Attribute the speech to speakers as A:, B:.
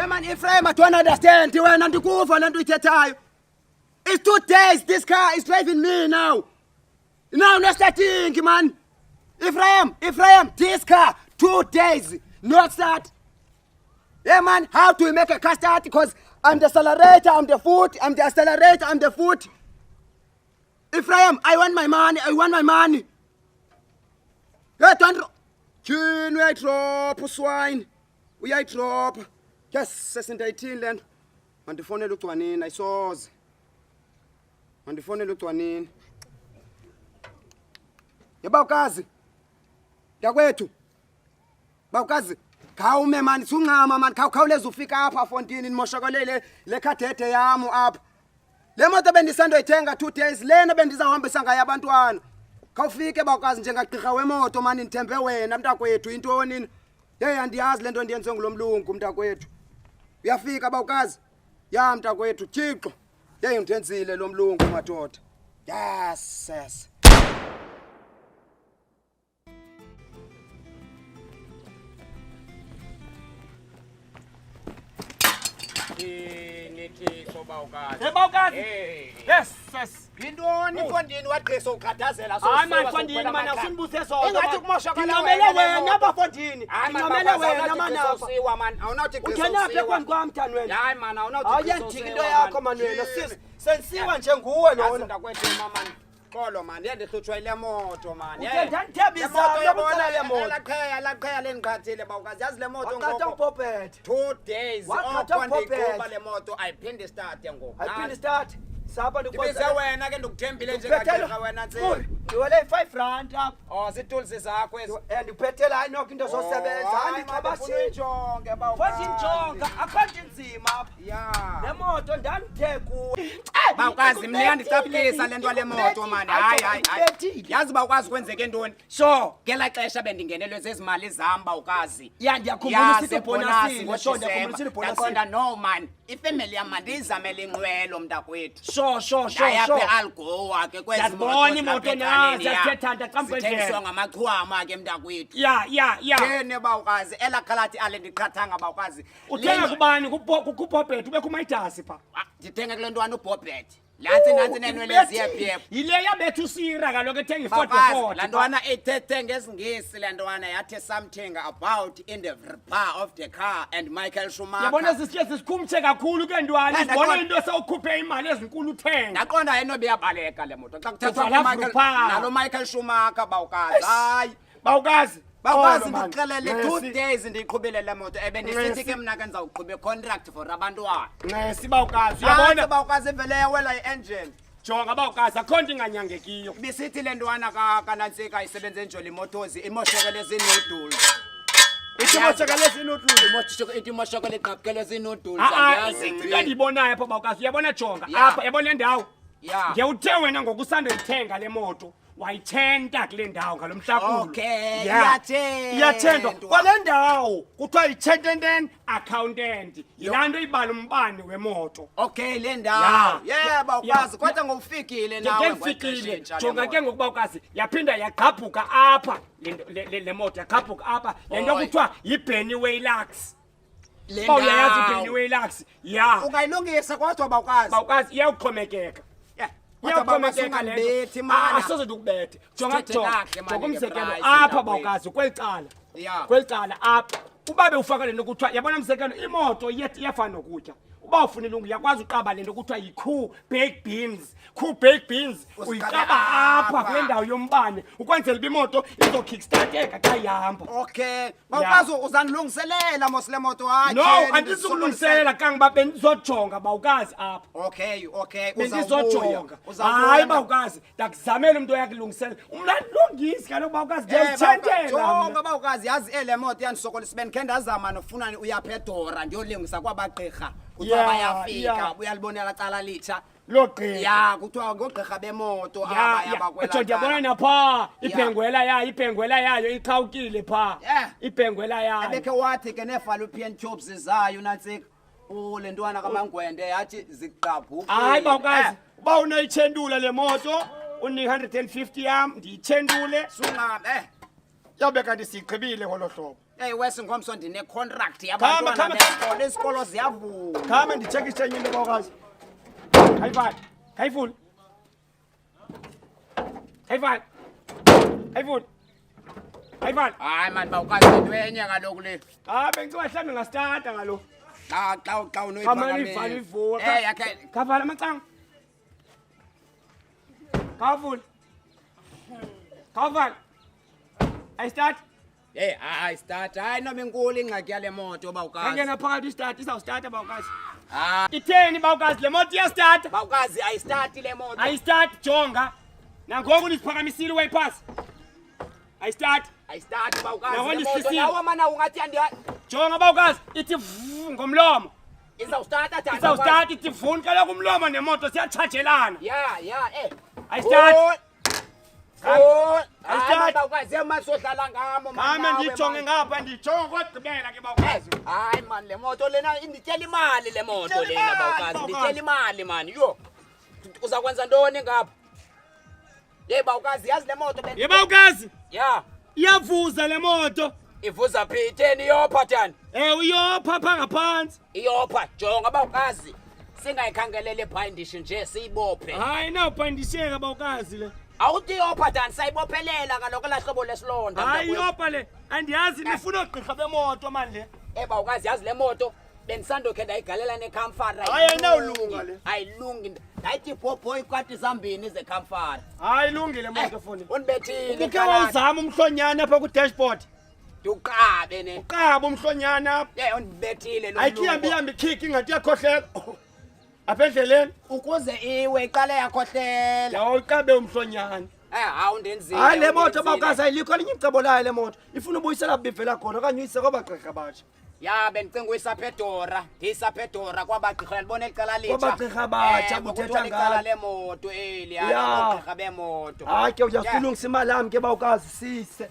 A: Yeah man, Ephraim, I don't understand. You went on the go for and do It's 2 days. This car is driving me now. Now, let's start thinking, man. Ephraim, this car, 2 days, not start. Yeah, man, how do we make a car start? Because I'm the accelerator, I'm the foot, I'm the accelerator, I'm the foot. Ephraim, I want my money. Yeah, don't... Chin, we drop, swine. We are drop. Yes, 18 then. On the phone, looked one in, I saw. On the phone, looked one in. Yabawukazi. Yakwethu. Bawukazi. Khawume man, sungama man, khawuleza ufika apha Fontini nimoshakalele le khadede yami apha. Le moto bendisando ithenga 2 days, lena bendizahambisa ngayo abantwana. Khawufike bawukazi njengagqirha wemoto man, nithembe wena mntakwethu intoni? Hey andiyazi lento ndiyenze ngulomlungu mntakwethu. Uyafika bawukazi? Ya mntakwethu, Thixo. Hey ngithenzile lo mlungu madoda. Yes.
B: Bawukazi. Yes.
A: Intoni Fontini waqhesa ukhathazela so.
B: Hayi man Fontini man asinibuse sonke.
A: Engathi kumoshakala
B: wena wena Fontini. Ngicamele wena man apha.
A: Siwa man, awunathi qhesa.
B: Ungena apha kwamthani wena.
A: Hayi man, awunathi qhesa.
B: Awuyenjiki into yakho man wena sis. Sensiwa nje nguwe lona.
A: Ndakwethu mama. Xolo man, yandihlutshwa ile moto man.
B: Ndiyabizana yabona le moto.
A: Laqheya leniqhathile bawukazi. Yazi le moto ngoko.
B: Waqhatha uPopet.
A: 2 days. Ndiqhuba le moto ayiphinde start ngoku.
B: Ayiphinde start. Sapa
A: ndibize wena ke ndikuthembile njengagqirha wena ntsini.
B: Ndiwele 5 rand apha.
A: Oh, zitools zakho ezi.
B: Ndikuphethela hayi nokho into zosebenza.
A: Ndixabasitsho bawukazi.
B: Futhi njonga akhanti nzima apha.
A: Ya.
B: Le moto ndandithe kuwe.
A: Bawukazi mina yandicaphulisa le nto le moto man. Hayi. Yazi bawukazi kwenzeke ntoni?
B: So,
A: ngela xesha bendingenelwe zezimali zam bawukazi.
B: Ya ndiyakhumbulisa ibonasi ngosho ndiyakhumbulisa ibonasi.
A: Yaqonda no man. Ifamily yam mandiyizamele inqwelo mntakwethu.
B: Sho.
A: Yaphe algowa ke kwezi moto.
B: Yabona imoto nazi yathetha xambe nje.
A: Sithengiswa ngamachwama ke mntakwethu.
B: Ya.
A: Yene bawukazi elakhalathi ale ndiqhathanga bawukazi.
B: Uthenga kubani kuPopet ube kuMaidasi pha.
A: Ndithenga kule ntwana uPopet. Nansi nenwele ziyaphepha.
B: Yile yabethu sira kaloku ethenga i-44.
A: La ntwana ethethe ngesingisi la ntwana yathi something about in the bar of the car and Michael Schumacher.
B: Yabona sisiye sisikhumthe kakhulu ke ntwana sibona into sewukhuphe imali ezinkulu uthenga.
A: Ndaqonda yena obeyabaleka le moto xa kuthethwa nalo Michael Schumacher bawukazi. Hayi
B: bawukazi.
A: Bawukazi ndixelele 2 days ndiqhubele le moto ebendisithi ke mna ke ndizawuqhubha contract for abantwana.
B: Nqesi bawukazi uyabona
A: bawukazi vele yawela i-engine.
B: Jonga bawukazi akho nto inganyangekiyo.
A: Bisithi le ntwana kaNantsika isebenze njolo imotozi imoshekele zinodulu.
B: Imoshekele zinodulu.
A: Imoshekele iqapukele zinodulu.
B: Ndiyibonayo apha bawukazi uyabona jonga apha yabona le ndawo. Ngiyawuthe wena ngokusandayithenga le moto. Wayithenta kule ndawo ngalomhlakulo.
A: Okay,
B: iyathendwa. Kwale ndawo kuthiwa yi-Tentenden accountant. Yilaa nto ibala umbane wemoto.
A: Okay, le ndawo. Yeah, bawukazi kodwa ngowufikile nawe.
B: Ngifikile. Jonga ke ngokuba ukazi yaphinda yagqabhuka apha le moto yagqabhuka apha. Le nto kuthiwa yi-Benny Waylux.
A: Le ndawo.
B: Uyayazi i-Benny Waylux? Ya.
A: Ungayilungisa kodwa bawukazi.
B: Bawukazi iyawuxhomekeka.
A: Uyaqhomekeka lethi mana.
B: Asoze ndikubethe. Jonga umzekelo apha bawukazi kwelicala. Kwelicala apha. Ubabe ufaka le nto kuthiwa yabona umzekelo imoto iyafana nokutya. Uba ufuna ilungu yakwazi uqaba le nto kuthiwa yi-cool baked beans. Cool baked beans uyiqaba apha kule ndawo yombane ukwenzela uba imoto izokickstarteka xa ihamba.
A: Okay. Bawukazi uzandilungiselela mos le moto hayi.
B: No, andizukulungiselela kangoba bendizojonga bawukazi apha.
A: Okay.
B: Bendizojonga. Hayi bawukazi ndakuzamela umuntu oyakulungisela. Umna ndilungisi kaloku bawukazi ndiyayitshentela.
A: Jonga bawukazi yazi ele moto yandisokolisa bendikhe ndazama nofunani uyapha eDora ndiyolungisa kwabagqirha. Kuthiwa bayafika uyalibonela cala litsha.
B: Lo gqirha.
A: Ya kuthiwa ngogqirha bemoto abayabakwela.
B: Ndiyabona napha ibhengwela yayo iqhawukile pha. Ibhengwela yayo.
A: Ebekhe wathi ke ne-fallopian tubes zayo Nantsika. Le ntwana kaMangwende yathi ziqabhuke.
B: Hayi bawukazi uba unoyitshendula le moto unika 150 yam ndiyitshendule
A: sungam
B: yawube kanti siyiqhibile ngolo hlobo.
A: Hey wesi ngomso ndine contract yabantwana besikole isikolo ziyavuka.
B: Khama ndicheck ishenye into bawukazi. Hayifani. Hayifuni. Hayifani. Hayifuni. Hayifani.
A: Hayi man bawukazi into enye kaloku le.
B: Bengicela mhlambe ngastarta ngalo.
A: Xa unoyifaka.
B: Kamani ivali ivuka.
A: yakhe.
B: Kavala amacanga. Kavula. Kavala. I start.
A: Hayi start. Hayi noma inkulu ingxaki yale moto bawukazi.
B: Angena phakathi istart izawustart bawukazi. Itheni bawukazi le moto iyastart.
A: Bawukazi ayistart le moto.
B: Ayistart jonga. Nangoku nisiphakamisile wayipass. Ayistart
A: bawukazi.
B: Nawo
A: Le moto
B: lisisile.
A: yawo mana ungathi
B: Jonga bawukazi ithi ngomlomo.
A: Izawustart
B: Ithi vuni kaloku umlomo nemoto siyachajelana. Ayistart.
A: Hayi bawukazi emasohlala ngamo man.
B: Kame ndijonge ngapha ndijonga kodgqibela ke bawukazi.
A: Hayi man le moto lena indityela imali le moto lena bawukazi. Indityela imali man. Yo. Uzakwenza ntoni ngapha? Bawukazi yazi le moto le.
B: Bawukazi.
A: Yeah.
B: Iyavuza le moto.
A: Ivuza phitheni iyopha tani?
B: Uyopha pha ngaphansi.
A: Iyopha jonga bawukazi. Singayikhangelele bhindishi nje siyibophe.
B: Hayi nawubhindisheka bawukazi le.
A: Awuthi iyopha tani sayibophelela kaloku la hlobo lesilonda.
B: Hayi iyopha le. Andiyazi nifuna ogqirha bemoto manje le.
A: Bawukazi yazi le moto bendisandokhe ndayigalela necamphara.
B: Hayi ayinawulunga le.
A: Ayilungi. Ndayithi bhobho ikwati zambini zecamphara.
B: Hayi ilungile moto foni.
A: Unibethile
B: Ukhe wawuzama umhlonyana apha ku dashboard.
A: Uqabe ne.
B: Uqaba umhlonyana apha.
A: Unibethile lo.
B: Ayikhiyambi ikhiki ngathi yakhohlela. Apha endleleni
A: ukuze iwe iqale yakhohlela.
B: Yawuqabe umhlonyana.
A: Hawu ndenzile.
B: Hayi le moto bawukazi ayilikho linye icebo layo le moto. Ifuna ubuyisela bivela khona okanye uyise kwabagqirha batsha.
A: Bendicinga uyisapedora. Ndiyisapedora kwabagqirha libona icala litsha.
B: Kwabagqirha batsha kuthetha
A: icala lemoto eli abagqirha bemoto.
B: Hayi ke uyakulungisa imali yami ke bawukazi sise.